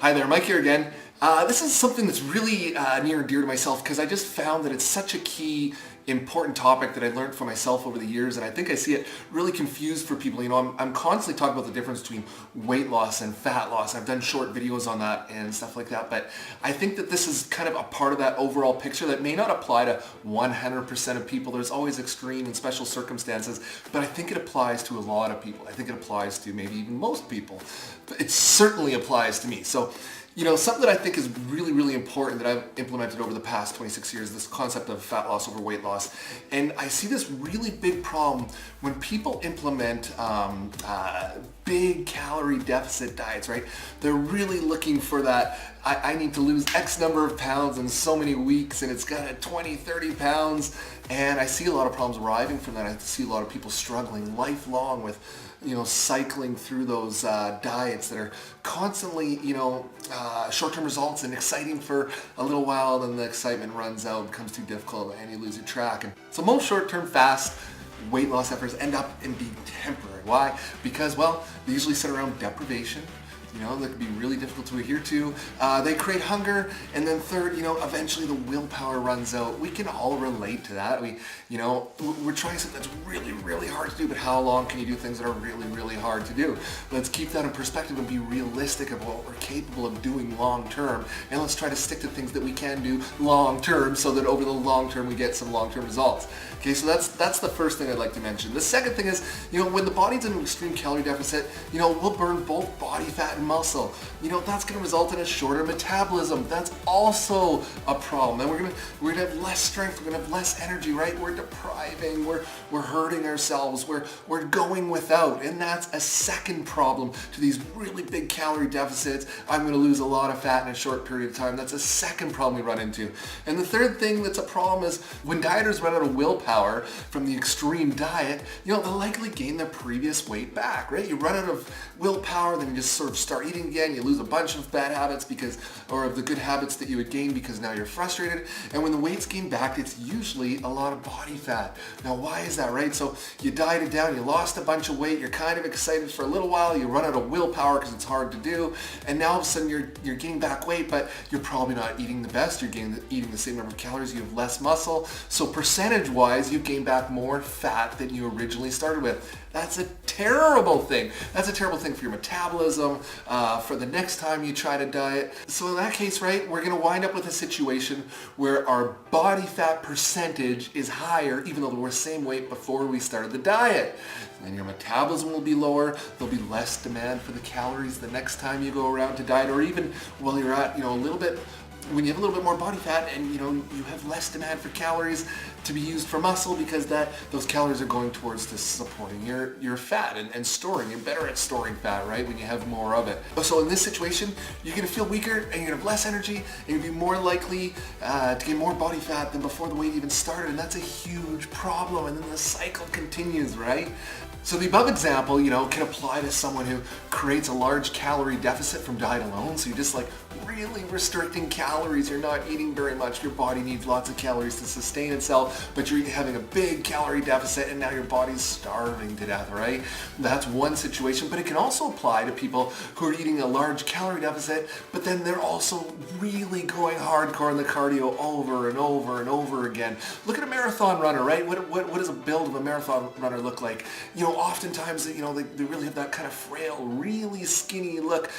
Hi there, Mike here again. This is something that's really near and dear to myself because I just found that it's such a key, important topic that I learned for myself over the years, and I think I see it really confused for people. You know, I'm constantly talking about the difference between weight loss and fat loss. I've done short videos on that and stuff like that, but I think that this is kind of a part of that overall picture that may not apply to 100% of people. There's always extreme and special circumstances, but I think it applies to a lot of people. I think it applies to maybe even most people. It certainly applies to me. So, you know, something that I think is really, really important that I've implemented over the past 26 years, this concept of fat loss over weight loss. And I see this really big problem when people implement big calorie deficit diets, right? They're really looking for that, I need to lose X number of pounds in so many weeks, and it's got 20, 30 pounds. And I see a lot of problems arriving from that. I see a lot of people struggling lifelong with, you know, cycling through those diets that are constantly, you know, short-term results and exciting for a little while, then the excitement runs out, becomes too difficult, and you lose your track. And so most short-term fast weight loss efforts end up in being temporary. Why? Because, well, they usually sit around deprivation. You know, that can be really difficult to adhere to. They create hunger, and then third, you know, eventually the willpower runs out. We can all relate to that. We're trying something that's really, really hard to do, but how long can you do things that are really, really hard to do? Let's keep that in perspective and be realistic of what we're capable of doing long term, and let's try to stick to things that we can do long term so that over the long term we get some long-term results. Okay, so that's the first thing I'd like to mention. The second thing is, you know, when the body's in an extreme calorie deficit, you know, we'll burn both body fat and muscle. You know, that's going to result in a shorter metabolism. That's also a problem. And we're gonna have less strength. We're gonna have less energy, right? We're depriving. We're hurting ourselves. We're going without, and that's a second problem to these really big calorie deficits. I'm going to lose a lot of fat in a short period of time. That's a second problem we run into. And the third thing that's a problem is when dieters run out of willpower from the extreme diet, you know, they'll likely gain their previous weight back, right? You run out of willpower, then you just sort of start eating again. You lose a bunch of bad habits or of the good habits that you had gained because now you're frustrated. And when the weight's gained back, it's usually a lot of body fat. Now, why is that, right? So you dieted down, you lost a bunch of weight, you're kind of excited for a little while, you run out of willpower because it's hard to do, and now all of a sudden you're gaining back weight, but you're probably not eating the best. You're eating the same number of calories, you have less muscle. So percentage-wise, you gain back more fat than you originally started with. That's a terrible thing. That's a terrible thing for your metabolism, for the next time you try to diet. So in that case, right, we're going to wind up with a situation where our body fat percentage is higher even though we're the same weight before we started the diet. And your metabolism will be lower. There'll be less demand for the calories the next time you go around to diet, or even while you're at, you know, when you have a little bit more body fat and, you know, you have less demand for calories to be used for muscle because those calories are going towards to supporting your fat and storing. You're better at storing fat, right, when you have more of it. So in this situation, you're going to feel weaker and you're going to have less energy and you're going to be more likely to gain more body fat than before the weight even started, and that's a huge problem, and then the cycle continues, right? So the above example, you know, can apply to someone who creates a large calorie deficit from diet alone. So you're just like really restricting calories. You're not eating very much. Your body needs lots of calories to sustain itself, but you're having a big calorie deficit and now your body's starving to death, right? That's one situation, but it can also apply to people who are eating a large calorie deficit, but then they're also really going hardcore in the cardio over and over and over again. Look at a marathon runner, right? What does a build of a marathon runner look like? You know, oftentimes, you know, they really have that kind of frail, really skinny look,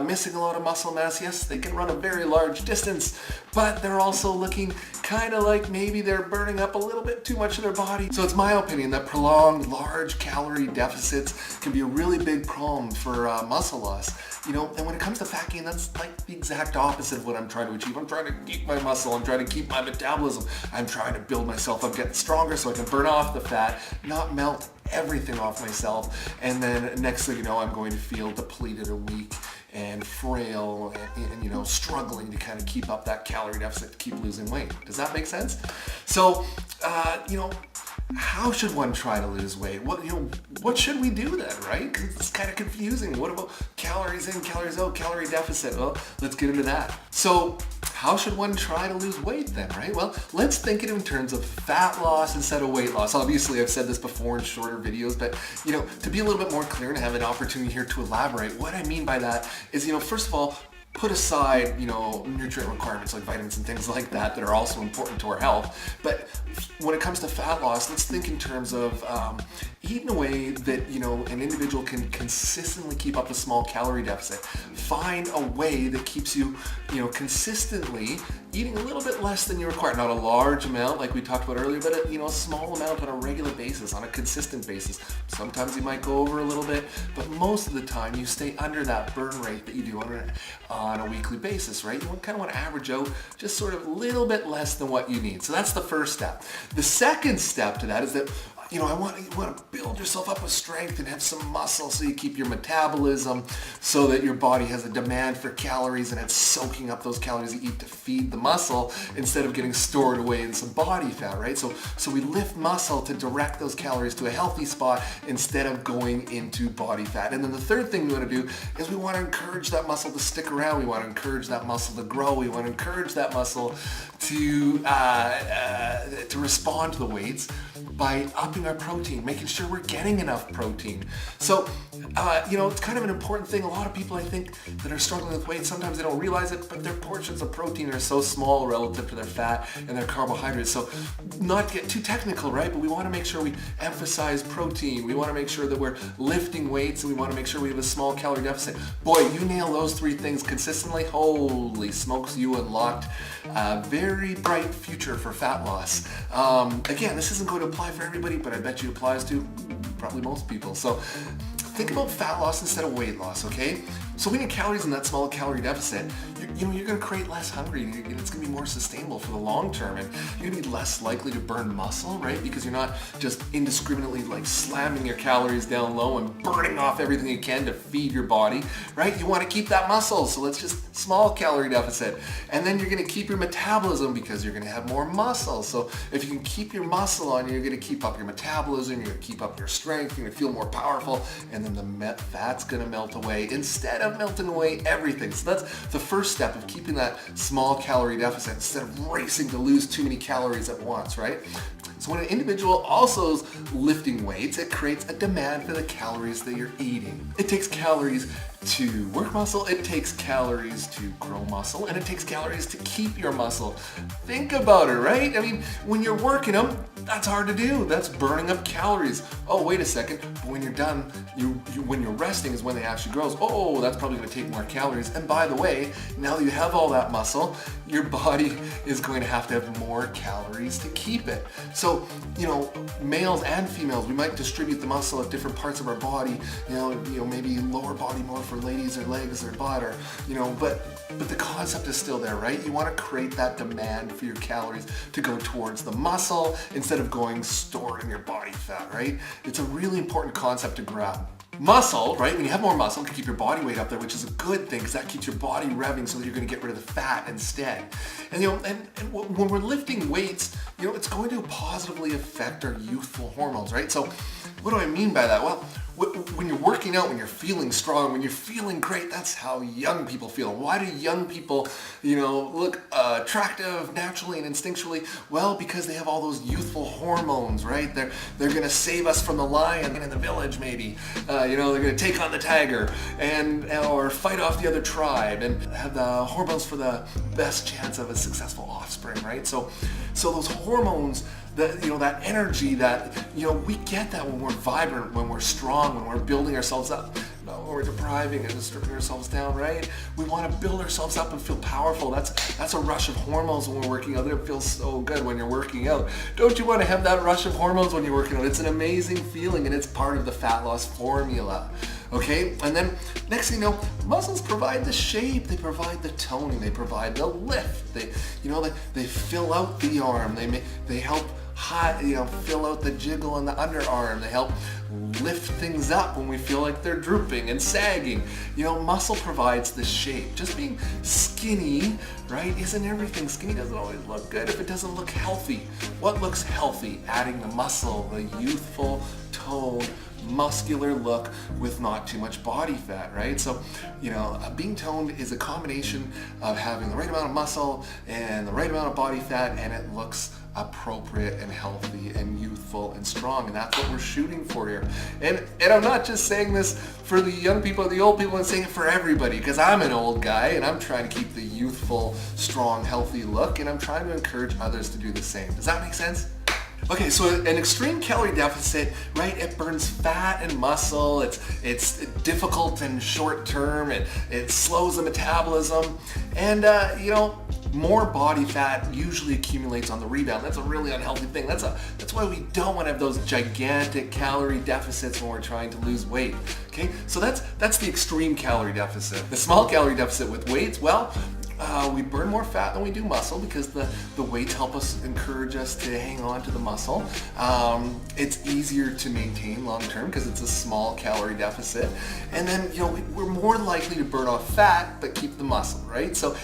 missing a lot of muscle mass. Yes, they can run a very large distance, but they're also looking kind of like maybe they're burning up a little bit too much of their body. So it's my opinion that prolonged large calorie deficits can be a really big problem for muscle loss. You know, and when it comes to fat gain, that's like the exact opposite of what I'm trying to achieve. I'm trying to keep my muscle. I'm trying to keep my metabolism. I'm trying to build myself up, getting stronger so I can burn off the fat, not melt everything off myself. And then next thing you know, I'm going to feel depleted or weak and frail and you know, struggling to kind of keep up that calorie deficit to keep losing weight. Does that make sense? So, you know, how should one try to lose weight? What should we do then, right? 'Cause it's kind of confusing. What about calories in, calories out, calorie deficit? Well, let's get into that. So how should one try to lose weight then, right? Well, let's think it in terms of fat loss instead of weight loss. Obviously, I've said this before in shorter videos, but, you know, to be a little bit more clear and have an opportunity here to elaborate, what I mean by that is, you know, first of all, put aside, nutrient requirements like vitamins and things like that are also important to our health. But when it comes to fat loss, let's think in terms of eat in a way that, an individual can consistently keep up a small calorie deficit. Find a way that keeps you, consistently eating a little bit less than you require. Not a large amount like we talked about earlier, but a small amount on a regular basis, on a consistent basis. Sometimes you might go over a little bit, but most of the time you stay under that burn rate that you do on a weekly basis, right? You kind of want to average out just sort of a little bit less than what you need. So that's the first step. The second step to that is that you want to build yourself up with strength and have some muscle so you keep your metabolism, so that your body has a demand for calories and it's soaking up those calories you eat to feed the muscle instead of getting stored away in some body fat, right? So we lift muscle to direct those calories to a healthy spot instead of going into body fat. And then the third thing we want to do is we want to encourage that muscle to stick around. We want to encourage that muscle to grow. We want to encourage that muscle to respond to the weights by upping our protein, making sure we're getting enough protein. So, it's kind of an important thing. A lot of people, I think, that are struggling with weight, sometimes they don't realize it, but their portions of protein are so small relative to their fat and their carbohydrates. So, not to get too technical, right? But we want to make sure we emphasize protein. We want to make sure that we're lifting weights, and we want to make sure we have a small calorie deficit. Boy, you nail those three things consistently, holy smokes, you unlocked a very bright future for fat loss. Again, this isn't going to apply for everybody, but I bet you applies to probably most people. So think about fat loss instead of weight loss, okay? So when your calories in that small calorie deficit, you're going to create less hungry, and it's going to be more sustainable for the long term, and you're going to be less likely to burn muscle, right? Because you're not just indiscriminately slamming your calories down low and burning off everything you can to feed your body, right? You want to keep that muscle, so let's just small calorie deficit. And then you're going to keep your metabolism because you're going to have more muscle. So if you can keep your muscle on, you're going to keep up your metabolism, you're going to keep up your strength, you're going to feel more powerful, and then the fat's going to melt away instead of melting away everything. So that's the first step of keeping that small calorie deficit instead of racing to lose too many calories at once, right? So when an individual also is lifting weights, it creates a demand for the calories that you're eating. It takes calories to work muscle, it takes calories to grow muscle, and it takes calories to keep your muscle. Think about it, right? I mean, when you're working them, that's hard to do. That's burning up calories. Oh, wait a second. But when you're done, when you're resting is when they actually grows. Oh, that's probably going to take more calories. And by the way, now that you have all that muscle, your body is going to have more calories to keep it. So, males and females, we might distribute the muscle at different parts of our body. Maybe lower body more for ladies or legs or butt, or but the concept is still there, right? You want to create that demand for your calories to go towards the muscle instead of going stored in your body fat, right? It's a really important concept to grab. Muscle, right? When you have more muscle, it can keep your body weight up there, which is a good thing because that keeps your body revving so that you're going to get rid of the fat instead. And and when we're lifting weights, it's going to positively affect our youthful hormones, right? So what do I mean by that? Well, when you're working out, when you're feeling strong, when you're feeling great, that's how young people feel. Why do young people, look attractive naturally and instinctually? Well, because they have all those youthful hormones, right? They're going to save us from the lion in the village, maybe. They're going to take on the tiger or fight off the other tribe and have the hormones for the best chance of a successful offspring, right? So those hormones, that energy, we get that when we're vibrant, when we're strong, when we're building ourselves up. When we're depriving and stripping ourselves down, right? We want to build ourselves up and feel powerful. That's a rush of hormones when we're working out. It feels so good when you're working out. Don't you want to have that rush of hormones when you're working out? It's an amazing feeling, and it's part of the fat loss formula. Okay, and then next thing you know, muscles provide the shape, they provide the toning, they provide the lift. They fill out the arm. They help fill out the jiggle on the underarm. They help lift things up when we feel like they're drooping and sagging. Muscle provides the shape. Just being skinny, right, isn't everything. Skinny doesn't always look good if it doesn't look healthy. What looks healthy? Adding the muscle, the youthful, toned, muscular look with not too much body fat, right? So, being toned is a combination of having the right amount of muscle and the right amount of body fat, and it looks appropriate and healthy and youthful and strong, and that's what we're shooting for here. And I'm not just saying this for the young people or the old people, I'm saying it for everybody, because I'm an old guy and I'm trying to keep the youthful, strong, healthy look, and I'm trying to encourage others to do the same. Does that make sense? Okay, so an extreme calorie deficit, right? It burns fat and muscle. It's difficult and short term. It slows the metabolism, and more body fat usually accumulates on the rebound. That's a really unhealthy thing. That's why we don't want to have those gigantic calorie deficits when we're trying to lose weight. Okay, so that's the extreme calorie deficit. The small calorie deficit with weights, well, we burn more fat than we do muscle because the weights help us, encourage us to hang on to the muscle. It's easier to maintain long term because it's a small calorie deficit. And then, we're more likely to burn off fat but keep the muscle, right? So,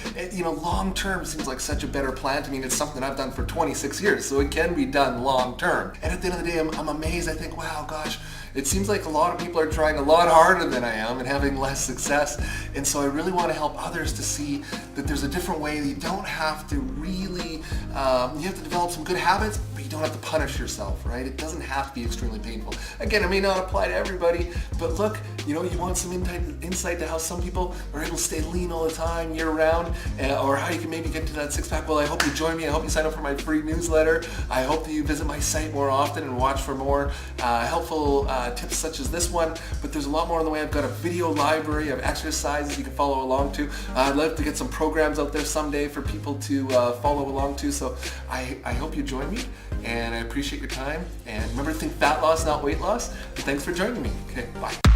long term seems like such a better plan to me. It's something I've done for 26 years, so it can be done long term. And at the end of the day, I'm amazed. I think, wow, gosh, it seems like a lot of people are trying a lot harder than I am and having less success. And so I really want to help others to see that there's a different way. That you don't have to really, you have to develop some good habits, but you don't have to punish yourself, right? It doesn't have to be extremely painful. Again, it may not apply to everybody, but look, you want some insight to how some people are able to stay lean all the time, year round, or how you can maybe get to that six pack. Well, I hope you join me. I hope you sign up for my free newsletter. I hope that you visit my site more often and watch for more helpful tips such as this one, but there's a lot more on the way. I've got a video library of exercises you can follow along to. I'd love to get some programs out there someday for people to follow along to, so I hope you join me, and I appreciate your time. And remember to think fat loss, not weight loss. And thanks for joining me. Okay, bye.